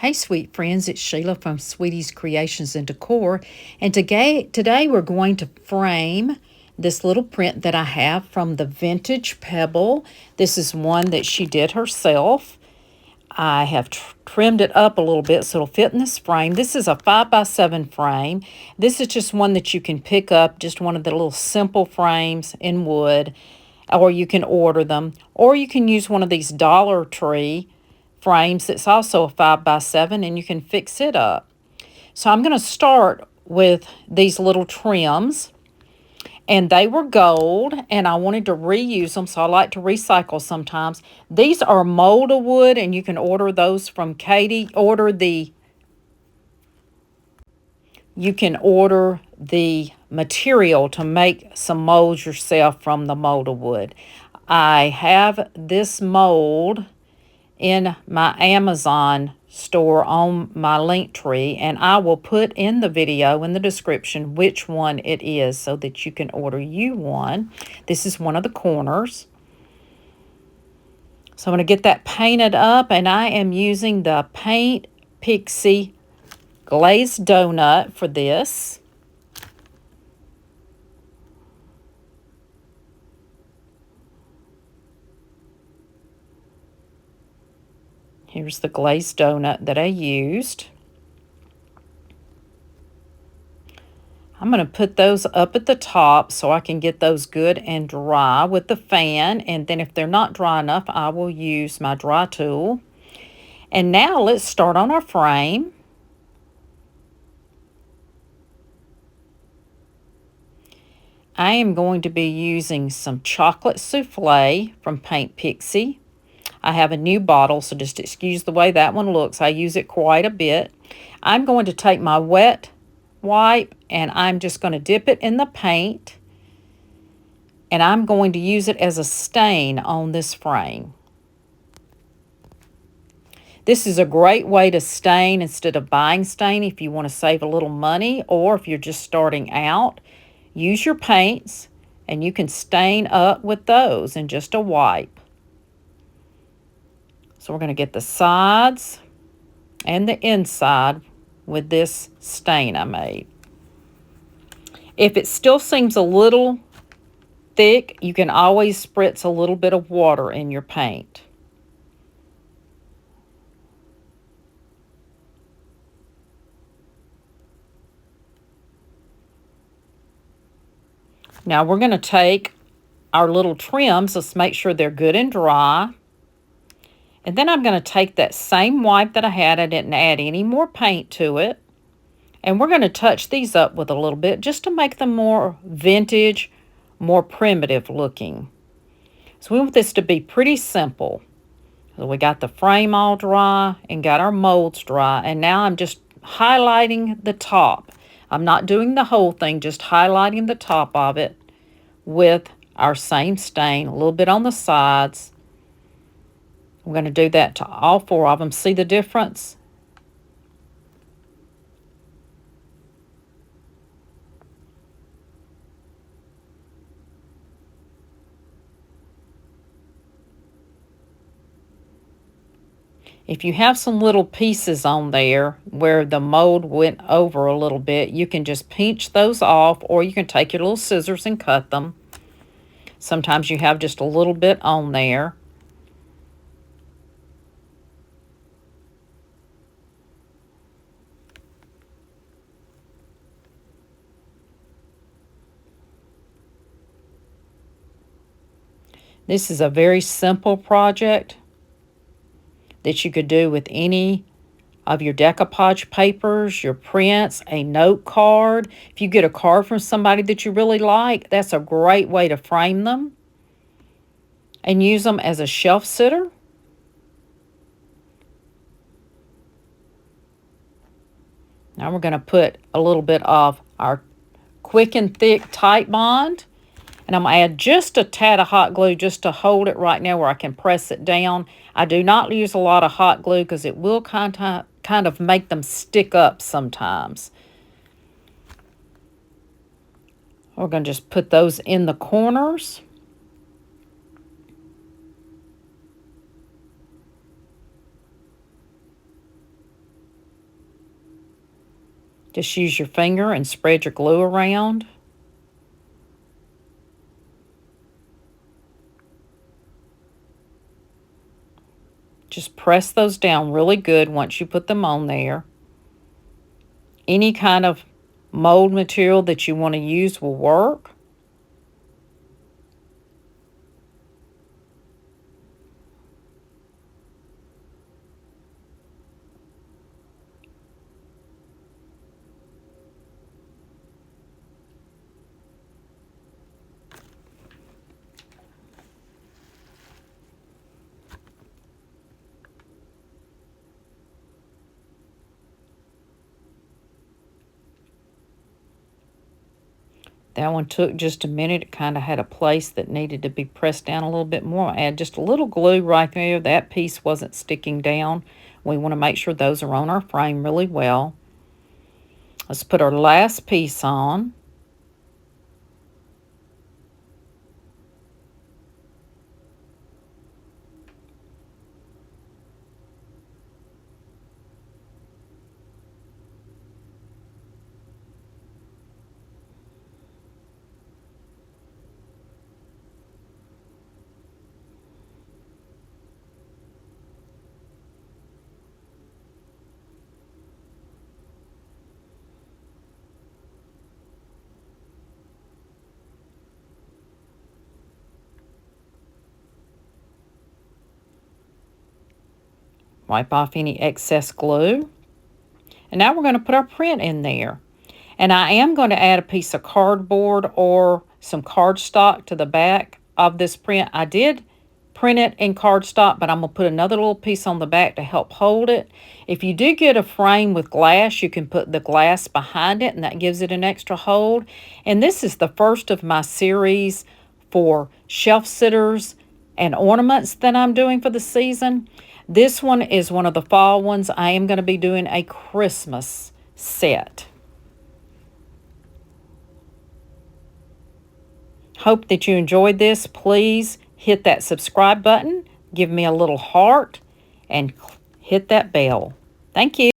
Hey, sweet friends, it's Sheila from Sweetie's Creations and Decor, and today we're going to frame this little print that I have from the Vintage Pebble. This is one that she did herself. I have trimmed it up a little bit so it'll fit in this frame. This is a 5x7 frame. This is just one that you can pick up, just one of the little simple frames in wood, or you can order them, or you can use one of these Dollar Tree frames that's also a 5x7 and you can fix it up. So I'm going to start with these little trims, and they were gold and I wanted to reuse them, so I like to recycle sometimes. These are molded wood and you can order those from Katie. You can order the material to make some molds yourself from the molded wood. I have this mold in my Amazon store on my link tree, and I will put in the video in the description which one it is so that you can order you one. This is one of the corners. So I'm going to get that painted up, and I am using the Paint Pixie Glazed Doughnut for this. Here's the glazed donut that I used. I'm going to put those up at the top so I can get those good and dry with the fan. And then if they're not dry enough, I will use my dry tool. And now let's start on our frame. I am going to be using some chocolate souffle from Paint Pixie. I have a new bottle, so just excuse the way that one looks. I use it quite a bit. I'm going to take my wet wipe and I'm just going to dip it in the paint, and I'm going to use it as a stain on this frame. This is a great way to stain instead of buying stain if you want to save a little money, or if you're just starting out. Use your paints and you can stain up with those in just a wipe. So we're going to get the sides and the inside with this stain I made. If it still seems a little thick, you can always spritz a little bit of water in your paint. Now we're going to take our little trims. Let's make sure they're good and dry. And then I'm going to take that same wipe that I had. I didn't add any more paint to it. And we're going to touch these up with a little bit just to make them more vintage, more primitive looking. So we want this to be pretty simple. So we got the frame all dry and got our molds dry. And now I'm just highlighting the top. I'm not doing the whole thing, just highlighting the top of it with our same stain, a little bit on the sides. We're going to do that to all four of them. See the difference? If you have some little pieces on there where the mold went over a little bit, you can just pinch those off, or you can take your little scissors and cut them. Sometimes you have just a little bit on there. This is a very simple project that you could do with any of your decoupage papers, your prints, a note card. If you get a card from somebody that you really like, that's a great way to frame them and use them as a shelf sitter. Now we're going to put a little bit of our Quick and Thick Tight Bond. And I'm going to add just a tad of hot glue just to hold it right now where I can press it down. I do not use a lot of hot glue because it will kind of make them stick up sometimes. We're going to just put those in the corners. Just use your finger and spread your glue around. Just press those down really good once you put them on there. Any kind of mold material that you want to use will work. That one took just a minute. It kind of had a place that needed to be pressed down a little bit more. Add just a little glue right there. That piece wasn't sticking down. We want to make sure those are on our frame really well. Let's put our last piece on. Wipe off any excess glue. And now we're going to put our print in there. And I am going to add a piece of cardboard or some cardstock to the back of this print. I did print it in cardstock, but I'm going to put another little piece on the back to help hold it. If you do get a frame with glass, you can put the glass behind it, and that gives it an extra hold. And this is the first of my series for shelf sitters and ornaments that I'm doing for the season. This one is one of the fall ones. I am going to be doing a Christmas set. Hope that you enjoyed this. Please hit that subscribe button, give me a little heart, and hit that bell. Thank you.